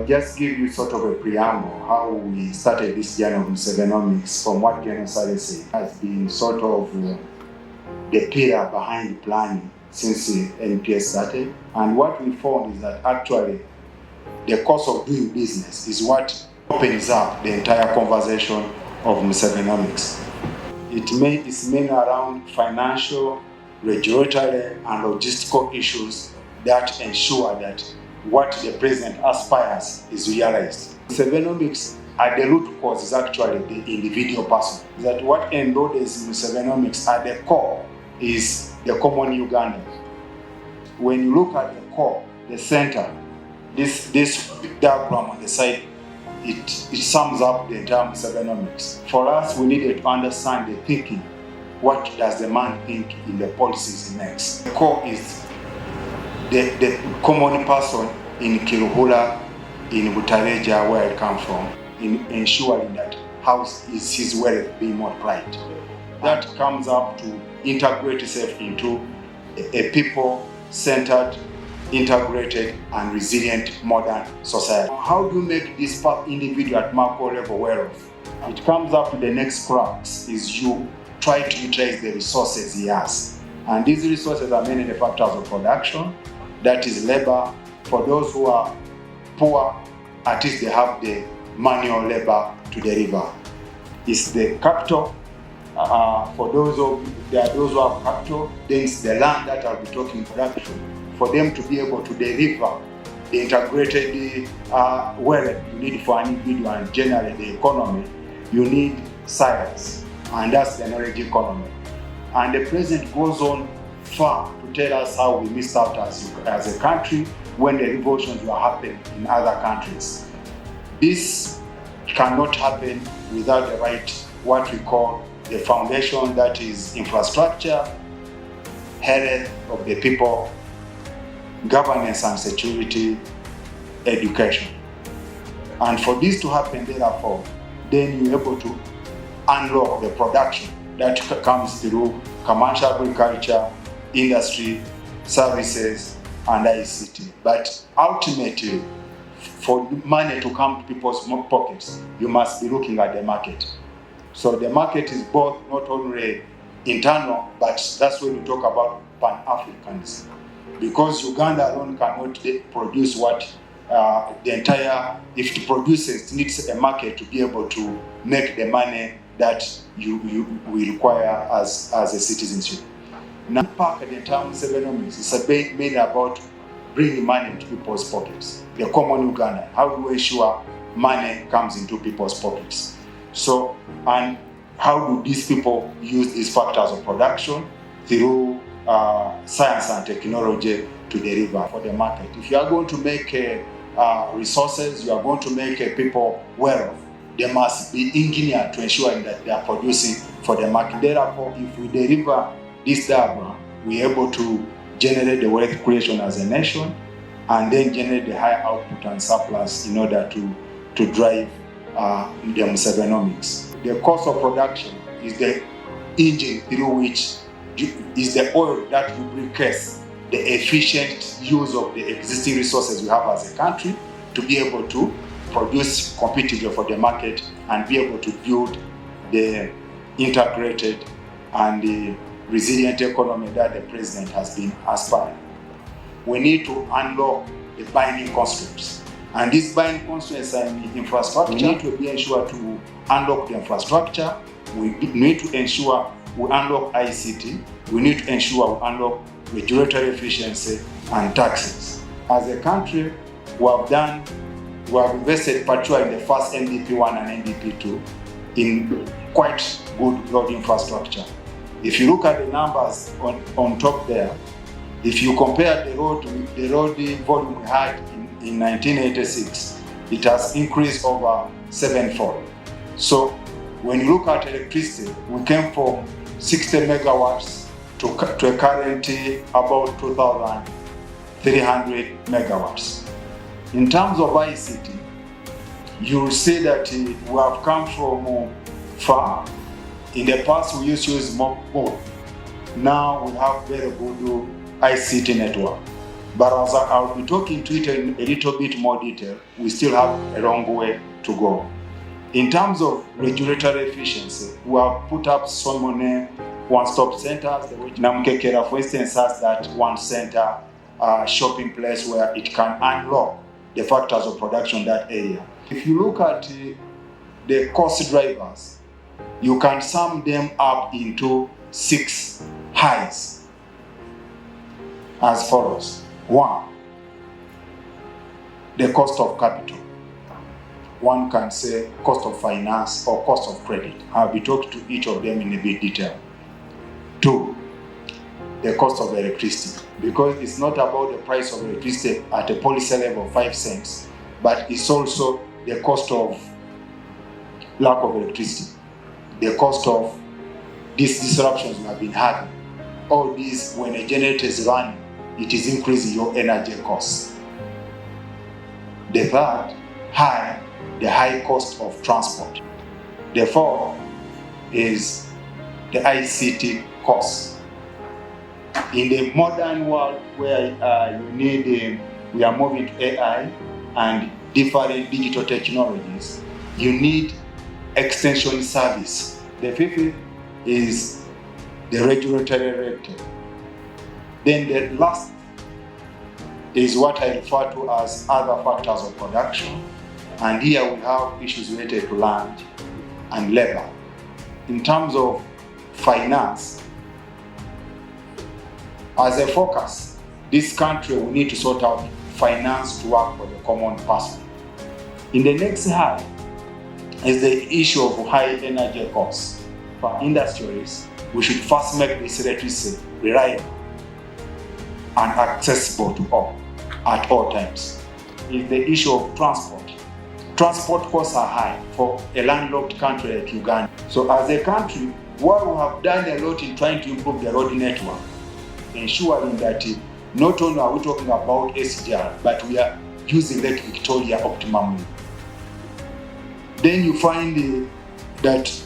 just give you sort of a preamble how we started this journey of Musevenomics. From what General Salesi has been sort of the pillar behind planning since the NPS started. And what we found is that actually the cost of doing business is what opens up the entire conversation of Musevenomics. It's mainly around financial, regulatory, and logistical issues that ensure that what the president aspires is realized. Musevenomics at the root cause is actually the individual person. That what enrolled Musevenomics at the core is the common Ugandan. When you look at the core, the center, this diagram on the side, it sums up the entire Musevenomics. For us, we needed to understand the thinking. What does the man think in the policies he makes? The core is the common person in Kiruhura, in Butareja, where I come from, in ensuring that how is his wealth being multiplied. That comes up to integrate itself into a people-centered, integrated, and resilient modern society. How do you make this individual at macro level well off? It comes up to the next crux is you try to utilize the resources he has. And these resources are mainly the factors of production, that is labor. For those who are poor, at least they have the manual labor to deliver. It's the capital. For those who have capital, then it's the land that I'll be talking production. For them to be able to deliver the integrated wealth you need for an individual and generally the economy, you need science, and that's the knowledge economy. And the president goes on far to tell us how we missed out as a country when the revolutions were happening in other countries. This cannot happen without the right, what we call the foundation, that is infrastructure, health of the people, governance and security, education. And for this to happen, therefore, then you're able to unlock the production that comes through commercial agriculture, industry, services, and ICT. But ultimately, for money to come to people's pockets, you must be looking at the market. So the market is both not only internal, but that's when we talk about Pan-Africanism. Because Uganda alone cannot produce what the entire, if it produces, it needs a market to be able to make the money that you require as a citizenship. Now, part of the entire Musevenomics is mainly about bringing money into people's pockets. The common Uganda, how do we ensure money comes into people's pockets? So, and how do these people use these factors of production through science and technology to deliver for the market? If you are going to make resources, you are going to make people wealth, they must be engineered to ensure that they are producing for the market. Therefore, if we deliver this diagram, we are able to generate the wealth creation as a nation and then generate the high output and surplus in order to drive the Musevenomics. The cost of production is the engine through which is the oil that lubricates the efficient use of the existing resources we have as a country to be able to produce competitively for the market and be able to build the integrated and the resilient economy that the president has been aspiring. We need to unlock the binding constraints. And these binding constraints are in the infrastructure. We need to be ensured to unlock the infrastructure. We need to ensure we unlock ICT. We need to ensure we unlock regulatory efficiency and taxes. As a country, we have invested particularly in the first NDP1 and NDP2 in quite good road infrastructure. If you look at the numbers on top there, if you compare the road volume we had in 1986, it has increased over 7-fold. So when you look at electricity, we came from 60 megawatts to a current about 2,300 megawatts. In terms of ICT, you will see that we have come from far. In the past, we used to use more. Now we have very good ICT network. But as I'll be talking to it in a little bit more detail, we still have a long way to go. In terms of regulatory efficiency, we have put up so many one-stop centers. Namkekera, for instance, has that one center shopping place where it can unlock the factors of production in that area. If you look at the cost drivers, you can sum them up into 6 highs as follows. 1, the cost of capital. One can say cost of finance or cost of credit. I'll be talking to each of them in a bit detail. 2, the cost of electricity, because it's not about the price of electricity at a policy level of 5 cents, but it's also the cost of lack of electricity, the cost of these disruptions we have been having. All these, when a generator is running, it is increasing your energy costs. The third high, the high cost of transport. The fourth is the ICT costs. In the modern world where we are moving to AI and different digital technologies, you need extension service. The fifth is the regulatory red tape. Then the last is what I refer to as other factors of production. And here we have issues related to land and labor. In terms of finance, as a focus, this country will need to sort out finance to work for the common person. In the next high is the issue of high energy costs. For industries, we should first make this electricity reliable and accessible to all at all times. Is the issue of transport. Transport costs are high for a landlocked country like Uganda. So as a country, while we have done a lot in trying to improve the road network, ensuring that not only are we talking about SGR, but we are using Lake Victoria optimally. Then you find that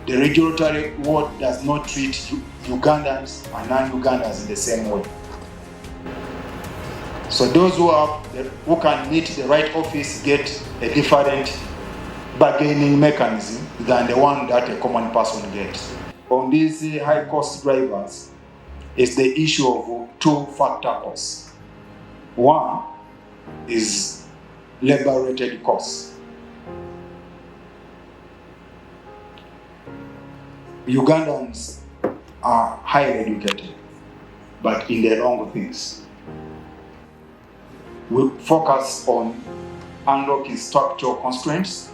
the regulatory world does not treat Ugandans and non-Ugandans in the same way. So those who can meet the right office get a different bargaining mechanism than the one that a common person gets. On these high cost drivers is the issue of 2 factor costs. One is labor related costs. Ugandans are highly educated, but in the wrong things. We focus on unlocking structural constraints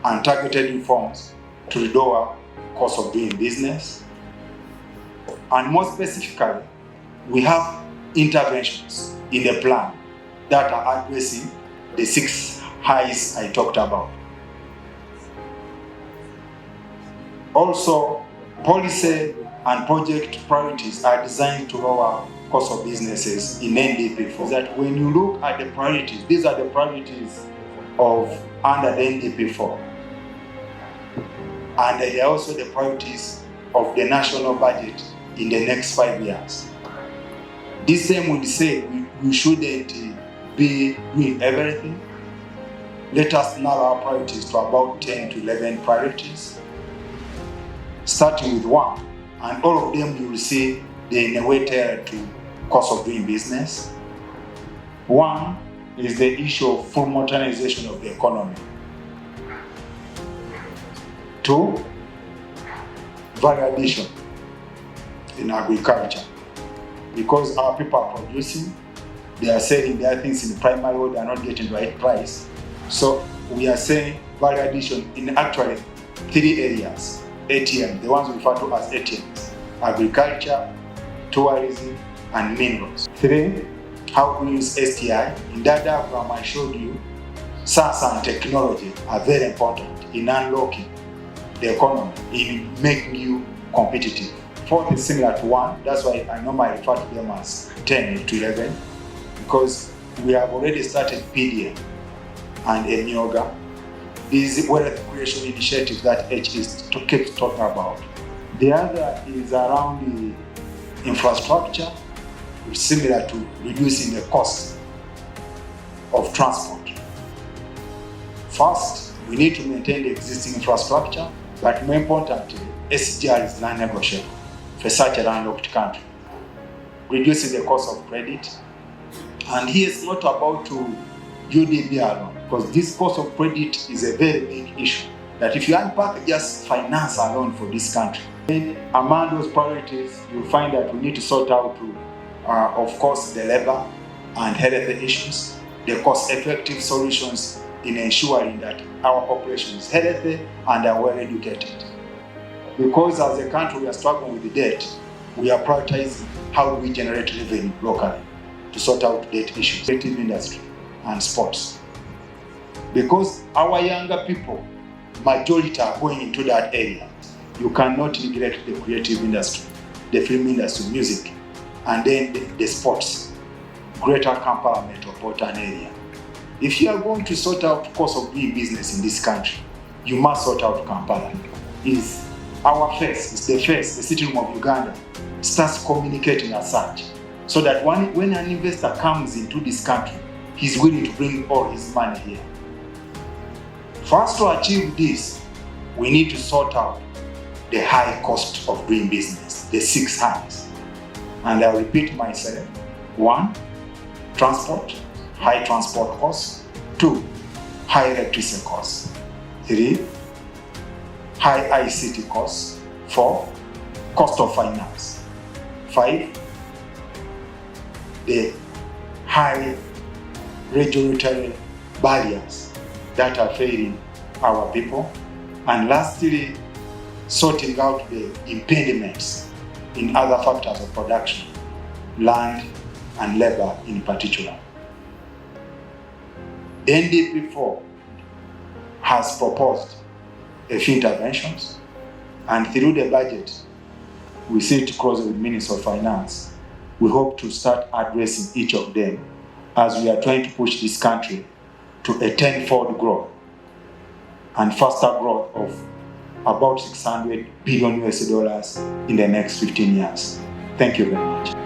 and targeted reforms to lower cost of doing business. And more specifically, we have interventions in the plan that are addressing the 6 highs I talked about. Also, policy and project priorities are designed to lower cost of businesses in NDP4. That when you look at the priorities, these are the priorities of under the NDP4. And they are also the priorities of the national budget in the next 5 years. This same would say we shouldn't be doing everything. Let us narrow our priorities to about 10 to 11 priorities, starting with 1, and all of them you will see they're in a way tailored to cost of doing business. 1 is the issue of full modernization of the economy. 2, value addition in agriculture. Because our people are producing, they are selling their things in the primary world, they are not getting the right price. So we are saying value addition in actually 3 areas. ATM, the ones we refer to as ATMs, agriculture, tourism, and minerals. 3, how we use STI. In that diagram I showed you, science and technology are very important in unlocking the economy, in making you competitive. 4 is similar to 1, that's why I normally refer to them as 10 to 11, because we have already started PDM and ENIOGA. These wealth creation initiatives that H keeps talking about. The other is around the infrastructure similar to reducing the cost of transport. First, we need to maintain the existing infrastructure, but more importantly, SGR is non-negotiable for such a landlocked country. Reducing the cost of credit, and here it's not about to UDB alone, because this cost of credit is a very big issue, that if you unpack just finance alone for this country, then among those priorities, you'll find that we need to sort out, of course, the labor and health issues, the cost-effective solutions in ensuring that our population is healthy and are well educated. Because as a country we are struggling with the debt, we are prioritizing how do we generate revenue locally to sort out debt issues, creative industry and sports. Because our younger people, majority are going into that area, you cannot neglect the creative industry, the film industry, music, and then the sports, Greater Kampala metropolitan area. If you are going to sort out cost of doing business in this country, you must sort out Kampala. It's our face, it's the face, the city room of Uganda starts communicating as such, so that when an investor comes into this country, he's willing to bring all his money here. For us to achieve this, we need to sort out the high cost of doing business, the 6 highs. And I'll repeat myself. 1, transport, high transport costs. 2, high electricity costs. 3, high ICT costs. 4, cost of finance. 5, the high regulatory barriers that are failing our people. And lastly, sorting out the impediments in other factors of production, land and labor in particular. The NDP4 has proposed a few interventions, and through the budget, we sit closely with Minister of Finance. We hope to start addressing each of them as we are trying to push this country to a 10-fold growth and faster growth of about $600 billion in the next 15 years. Thank you very much.